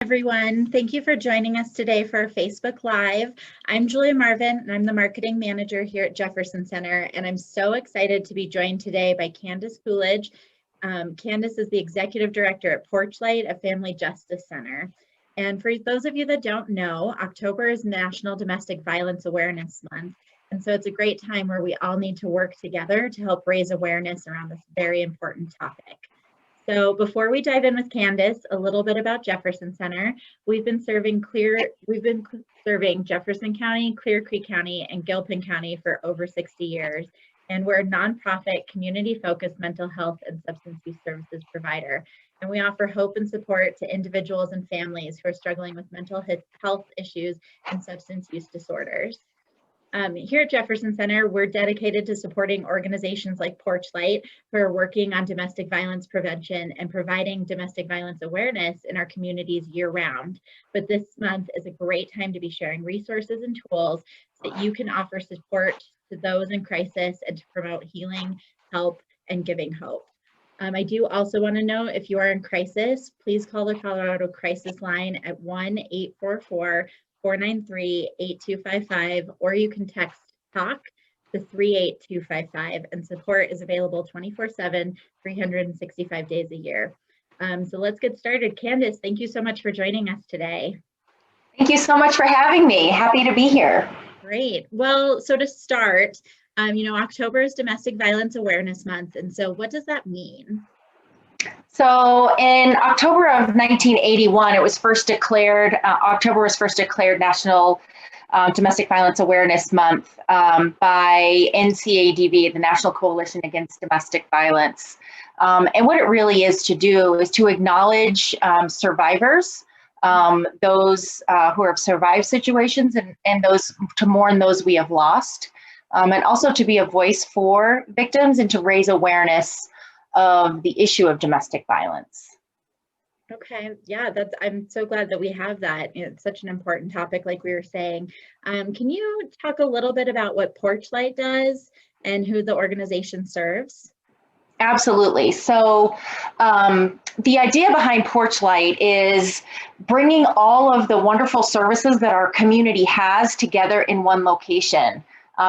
Everyone. Thank you for joining us today for Facebook Live. I'm Julia Marvin, and I'm the marketing manager here at Jefferson Center, and I'm so excited to be joined today by Candace Cooledge. Candace is the executive director at PorchLight, a family justice center. And for those of you that don't know, October is National Domestic Violence Awareness Month. And so it's a great time where we all need to work together to help raise awareness around this very important topic. So before we dive in with Candace, a little bit about Jefferson Center. We've been serving Jefferson County, Clear Creek County, and Gilpin County for over 60 years. And we're a nonprofit, community-focused mental health and substance use services provider. And we offer hope and support to individuals and families who are struggling with mental health issues and substance use disorders. Here at Jefferson Center, we're dedicated to supporting organizations like PorchLight who are working on domestic violence prevention and providing domestic violence awareness in our communities year-round. But this month is a great time to be sharing resources and tools so that you can offer support to those in crisis and to promote healing, help, and giving hope. I do also want to know, if you are in crisis, please call the Colorado Crisis Line at 1-844-493-8255, or you can text TALK to 38255, and support is available 24/7, 365 days a year. So let's get started. Candace, thank you so much for joining us today. Thank you so much for having me. Happy to be here. Great. Well, so to start, October is Domestic Violence Awareness Month, and so what does that mean? So in October of 1981, it was first declared, October was first declared National Domestic Violence Awareness Month by NCADV, the National Coalition Against Domestic Violence. And what it really is to do is to acknowledge survivors, those who have survived situations, and those to mourn those we have lost, and also to be a voice for victims and to raise awareness of the issue of domestic violence. Okay, yeah, I'm so glad that we have that. It's such an important topic, like we were saying. Can you talk a little bit about what PorchLight does and who the organization serves? Absolutely. So the idea behind PorchLight is bringing all of the wonderful services that our community has together in one location.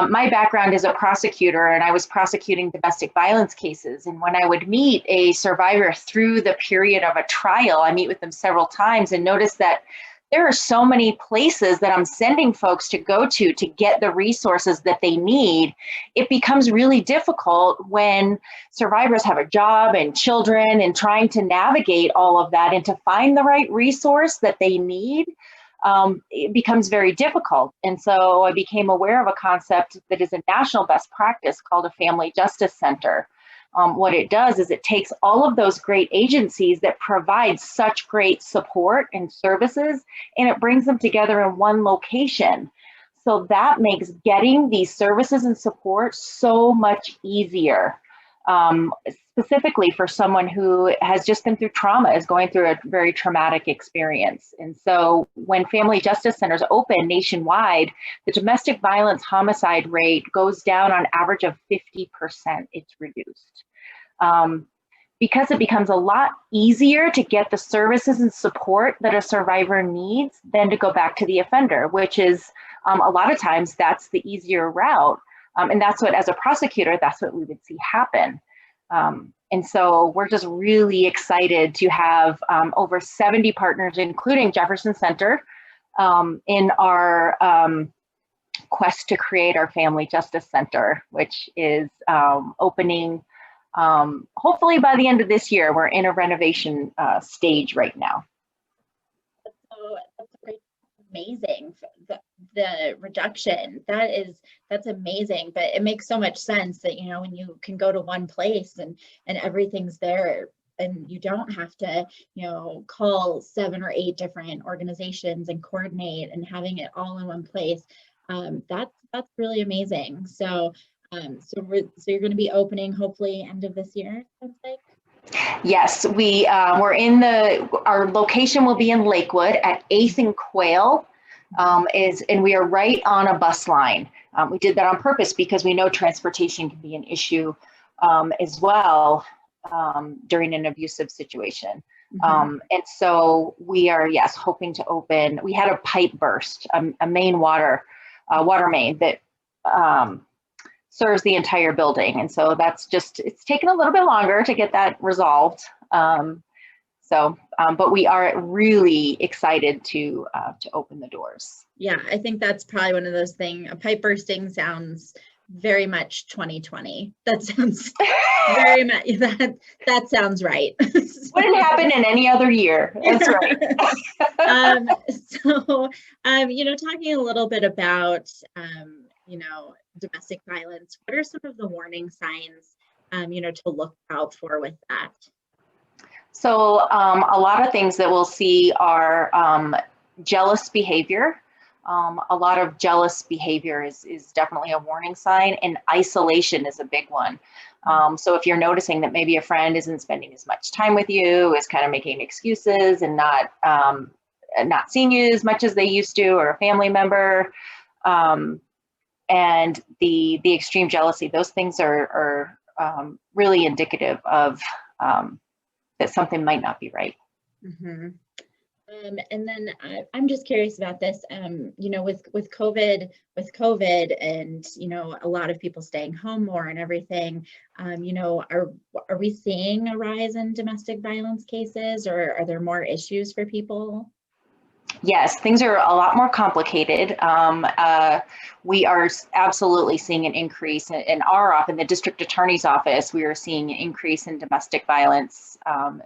My background is a prosecutor, and I was prosecuting domestic violence cases. And when I would meet a survivor through the period of a trial, I meet with them several times and notice that there are so many places that I'm sending folks to go to get the resources that they need. It becomes really difficult when survivors have a job and children and trying to navigate all of that and to find the right resource that they need. It becomes very difficult. And so I became aware of a concept that is a national best practice called a family justice center. What it does is it takes all of those great agencies that provide such great support and services, and it brings them together in one location. So that makes getting these services and support so much easier. Specifically for someone who has just been through trauma, is going through a very traumatic experience. And so when family justice centers open nationwide, the domestic violence homicide rate goes down on average of 50%. It's reduced. Because it becomes a lot easier to get the services and support that a survivor needs than to go back to the offender, which is a lot of times that's the easier route. And that's what, as a prosecutor, that's what we would see happen. And so we're just really excited to have over 70 partners, including Jefferson Center, in our quest to create our Family Justice Center, which is opening hopefully by the end of this year. We're in a renovation stage right now. So that's great. Amazing. The reduction, that's amazing, but it makes so much sense that, when you can go to one place and everything's there, and you don't have to, call 7 or 8 different organizations and coordinate, and having it all in one place. That's really amazing. So you're going to be opening hopefully end of this year, it sounds like. Yes, we're in our location will be in Lakewood at 8th and Quail, and we are right on a bus line. We did that on purpose because we know transportation can be an issue as well during an abusive situation. And so we are, yes, hoping to open. We had a pipe burst, a main water main that serves the entire building. And so that's just, it's taken a little bit longer to get that resolved. But we are really excited to open the doors. Yeah, I think that's probably one of those things. A pipe bursting sounds very much 2020. That sounds very much, that sounds right. Wouldn't happen in any other year. That's right. Talking a little bit about, domestic violence, what are some of the warning signs, to look out for with that? So a lot of things that we'll see are jealous behavior. A lot of jealous behavior is definitely a warning sign, and isolation is a big one. So if you're noticing that maybe a friend isn't spending as much time with you, is kind of making excuses and not seeing you as much as they used to, or a family member, and the extreme jealousy, those things are really indicative of that something might not be right. Mm-hmm. And then I'm just curious about this, with COVID and, a lot of people staying home more and everything, are we seeing a rise in domestic violence cases, or are there more issues for people? Yes, things are a lot more complicated. We are absolutely seeing an increase in our office, in the district attorney's office. We are seeing an increase in domestic violence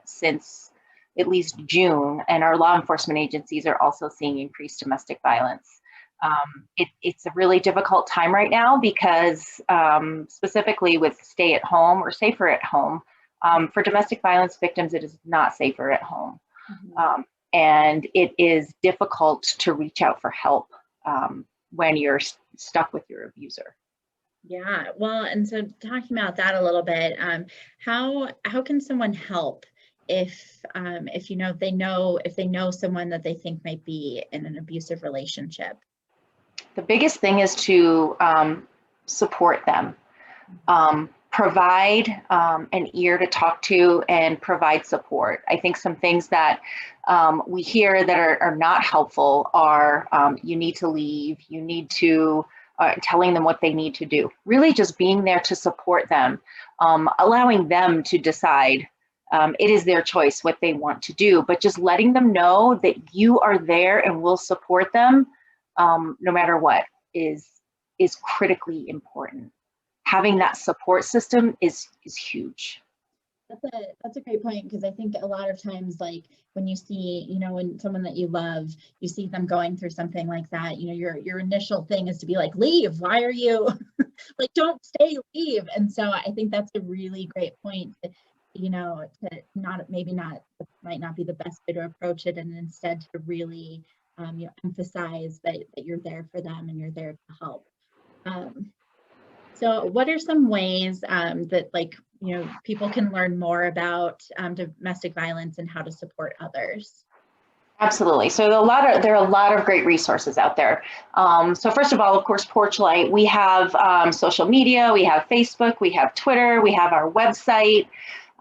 since at least June, and our law enforcement agencies are also seeing increased domestic violence. It's a really difficult time right now because specifically with stay at home or safer at home, for domestic violence victims, it is not safer at home. Mm-hmm. And it is difficult to reach out for help when you're stuck with your abuser. Yeah, well, and so talking about that a little bit, how can someone help if they know someone that they think might be in an abusive relationship? The biggest thing is to support them. Provide an ear to talk to and provide support. I think some things that we hear that are not helpful are you need to leave, you need to, telling them what they need to do. Really just being there to support them, allowing them to decide. It is their choice what they want to do, but just letting them know that you are there and will support them no matter what is critically important. Having that support system is huge. That's a great point, because I think a lot of times, like when you see, when someone that you love, you see them going through something like that, your initial thing is to be like, leave, why are you like, don't stay, leave. And so I think that's a really great point to might not be the best way to approach it, and instead to really emphasize that you're there for them and you're there to help. So what are some ways that people can learn more about domestic violence and how to support others? Absolutely. So there are a lot of great resources out there. So first of all, of course, PorchLight. We have social media, we have Facebook, we have Twitter, we have our website,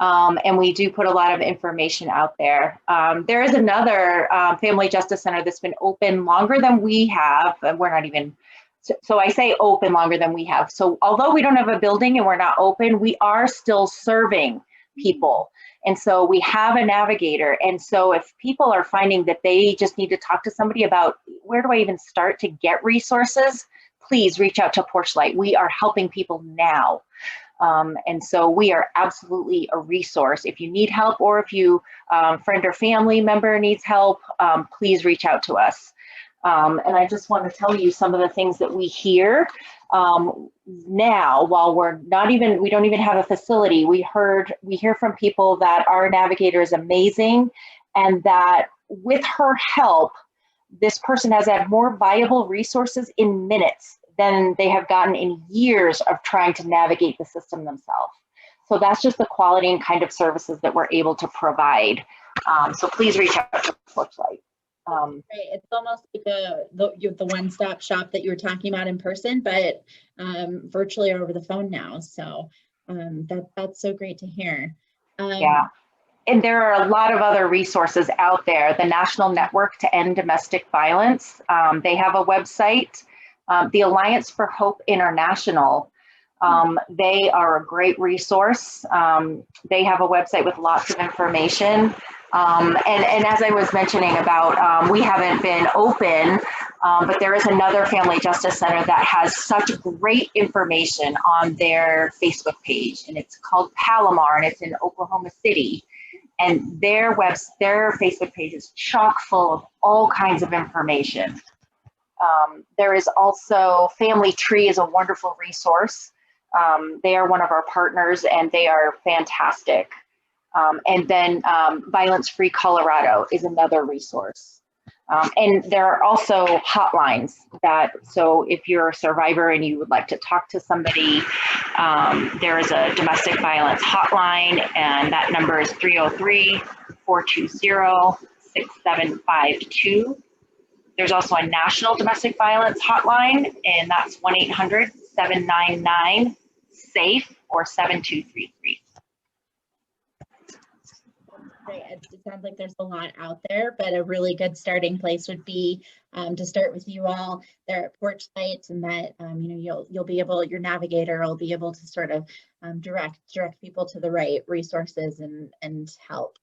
and we do put a lot of information out there. There is another Family Justice Center that's been open longer than we have. We're not even, so I say open longer than we have. So although we don't have a building and we're not open, we are still serving people. And so we have a navigator. And so if people are finding that they just need to talk to somebody about where do I even start to get resources, please reach out to PorchLight. We are helping people now. And so we are absolutely a resource. If you need help, or if you friend or family member needs help, please reach out to us. And I just want to tell you some of the things that we hear now, while we don't even have a facility. We hear from people that our navigator is amazing, and that with her help, this person has had more viable resources in minutes than they have gotten in years of trying to navigate the system themselves. So that's just the quality and kind of services that we're able to provide. So please reach out to PorchLight. It's almost like the one-stop shop that you were talking about in person, but virtually or over the phone now. So that's so great to hear. Yeah. And there are a lot of other resources out there. The National Network to End Domestic Violence, they have a website. The Alliance for Hope International, they are a great resource. They have a website with lots of information. And as I was mentioning about, we haven't been open, but there is another family justice center that has such great information on their Facebook page, and it's called Palomar, and it's in Oklahoma City. And their Facebook page is chock full of all kinds of information. There is also Family Tree is a wonderful resource. They are one of our partners, and they are fantastic. And then Violence Free Colorado is another resource. And there are also hotlines so if you're a survivor and you would like to talk to somebody, there is a domestic violence hotline, and that number is 303-420-6752. There's also a National Domestic Violence Hotline, and that's 1-800-799-SAFE or 7233. Great. It sounds like there's a lot out there, but a really good starting place would be to start with you all there at PorchLight, and that you'll be able, your navigator will be able to sort of direct people to the right resources and help.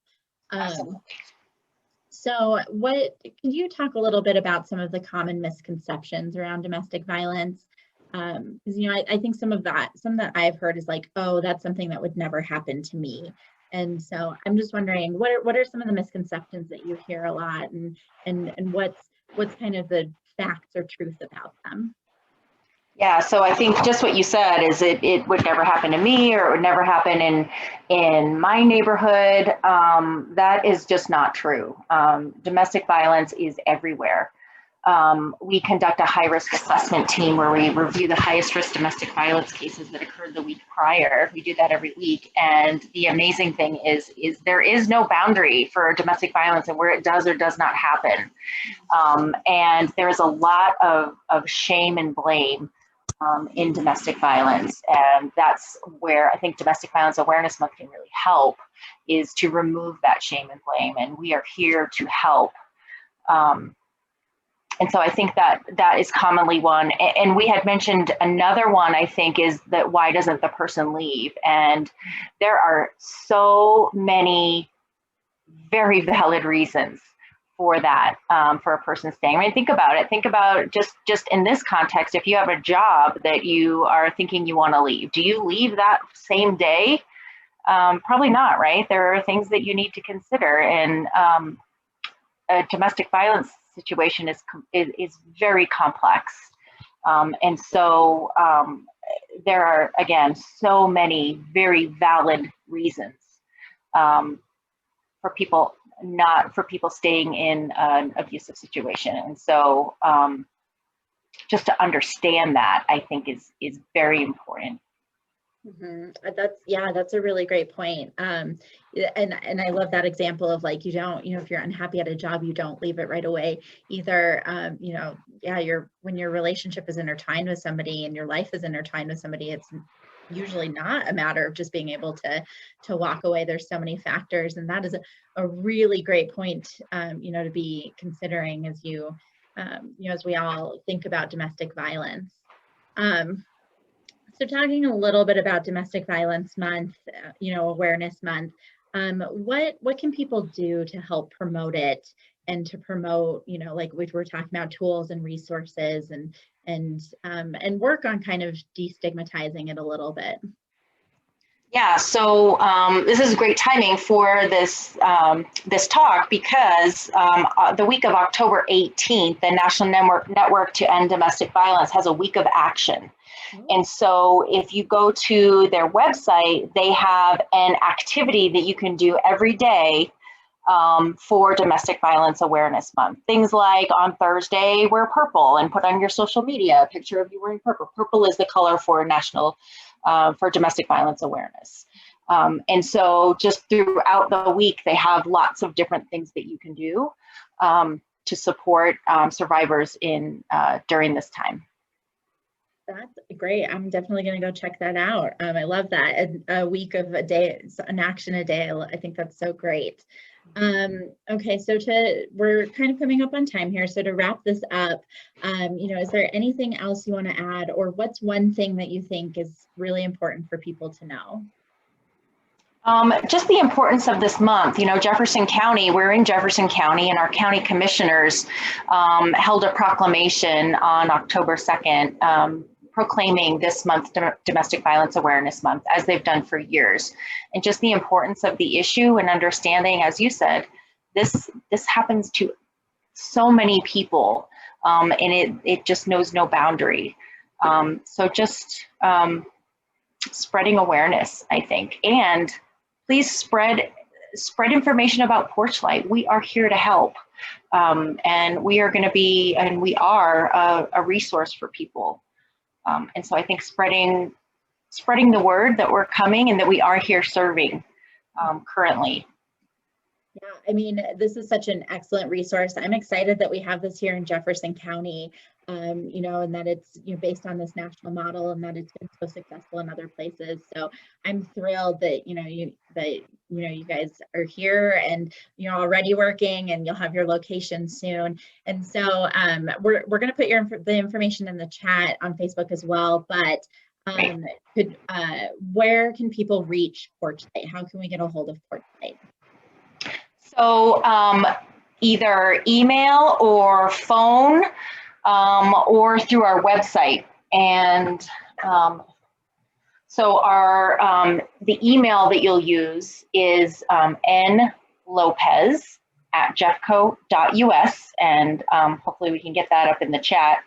So can you talk a little bit about some of the common misconceptions around domestic violence? Because I think some that I've heard is like, oh, that's something that would never happen to me. And so I'm just wondering, what are some of the misconceptions that you hear a lot, and what's kind of the facts or truth about them? Yeah, so I think just what you said is it would never happen to me, or it would never happen in my neighborhood. That is just not true. Domestic violence is everywhere. We conduct a high-risk assessment team where we review the highest risk domestic violence cases that occurred the week prior. We do that every week. And the amazing thing is there is no boundary for domestic violence and where it does or does not happen. And there is a lot of shame and blame in domestic violence. And that's where I think Domestic Violence Awareness Month can really help, is to remove that shame and blame. And we are here to help. And so I think that is commonly one. And we had mentioned another one, I think, is that why doesn't the person leave? And there are so many very valid reasons for that, for a person staying. I mean, think about it. Think about just in this context, if you have a job that you are thinking you want to leave, do you leave that same day? Probably not, right? There are things that you need to consider. And a domestic violence situation is very complex. And so there are, again, so many very valid reasons for people staying in an abusive situation. And so just to understand that, I think is very important. Mm-hmm. That's a really great point. And I love that example of, like, you don't, if you're unhappy at a job, you don't leave it right away either. When your relationship is intertwined with somebody and your life is intertwined with somebody, it's usually not a matter of just being able to walk away. There's so many factors, and that is a really great point, to be considering as as we all think about domestic violence. So talking a little bit about Domestic Violence Month, Awareness Month, what can people do to help promote it and to promote, like we were talking about, tools and resources and work on kind of destigmatizing it a little bit? Yeah, so this is great timing for this talk, because the week of October 18th, the National Network to End Domestic Violence has a week of action. And so if you go to their website, they have an activity that you can do every day for Domestic Violence Awareness Month. Things like on Thursday, wear purple and put on your social media a picture of you wearing purple. Purple is the color for for domestic violence awareness. And so just throughout the week, they have lots of different things that you can do to support survivors during this time. That's great. I'm definitely going to go check that out. I love that. A week of a day, an action a day. I think that's so great. Okay, so we're kind of coming up on time here. So to wrap this up, is there anything else you want to add, or what's one thing that you think is really important for people to know? Just the importance of this month. Jefferson County, we're in Jefferson County, and our county commissioners held a proclamation on October 2nd proclaiming this month Domestic Violence Awareness Month, as they've done for years. And just the importance of the issue and understanding, as you said, this happens to so many people, and it just knows no boundary. So just spreading awareness, I think. And please spread information about PorchLight. We are here to help. And we are going to be, and we are a resource for people. And so I think spreading the word that we're coming and that we are here serving currently. Yeah, I mean, this is such an excellent resource. I'm excited that we have this here in Jefferson County, and that it's based on this national model, and that it's been so successful in other places. So I'm thrilled that you guys are here and already working, and you'll have your location soon. And so we're going to put the information in the chat on Facebook as well. But where can people reach PorchLight? How can we get a hold of PorchLight? So either email or phone, or through our website. And so the email that you'll use is nlopez@jeffco.us, and hopefully we can get that up in the chat.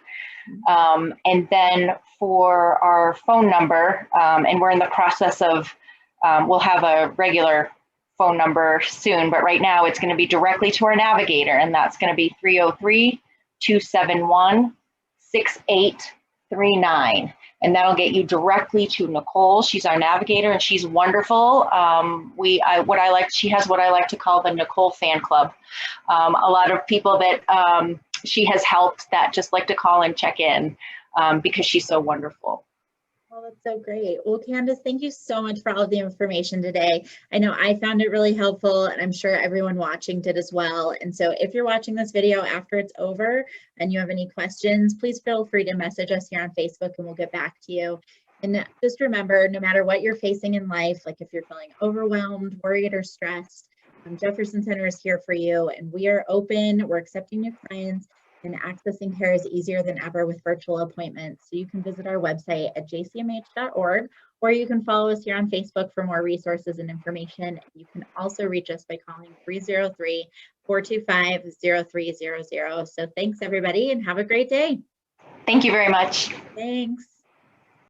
And then for our phone number, and we're in the process of, we'll have a regular phone number soon, but right now it's going to be directly to our navigator, and that's going to be 303-271-6839. And that'll get you directly to Nicole. She's our navigator, and she's wonderful. She has what I like to call the Nicole fan club. A lot of people that she has helped that just like to call and check in because she's so wonderful. Oh, that's so great. Well, Candace, thank you so much for all of the information today. I know I found it really helpful, and I'm sure everyone watching did as well. And so if you're watching this video after it's over and you have any questions, please feel free to message us here on Facebook and we'll get back to you. And just remember, no matter what you're facing in life, like if you're feeling overwhelmed, worried, or stressed, Jefferson Center is here for you, and we are open. We're accepting new clients, and accessing care is easier than ever with virtual appointments. So you can visit our website at jcmh.org, or you can follow us here on Facebook for more resources and information. You can also reach us by calling 303-425-0300. So thanks everybody, and have a great day. Thank you very much. Thanks.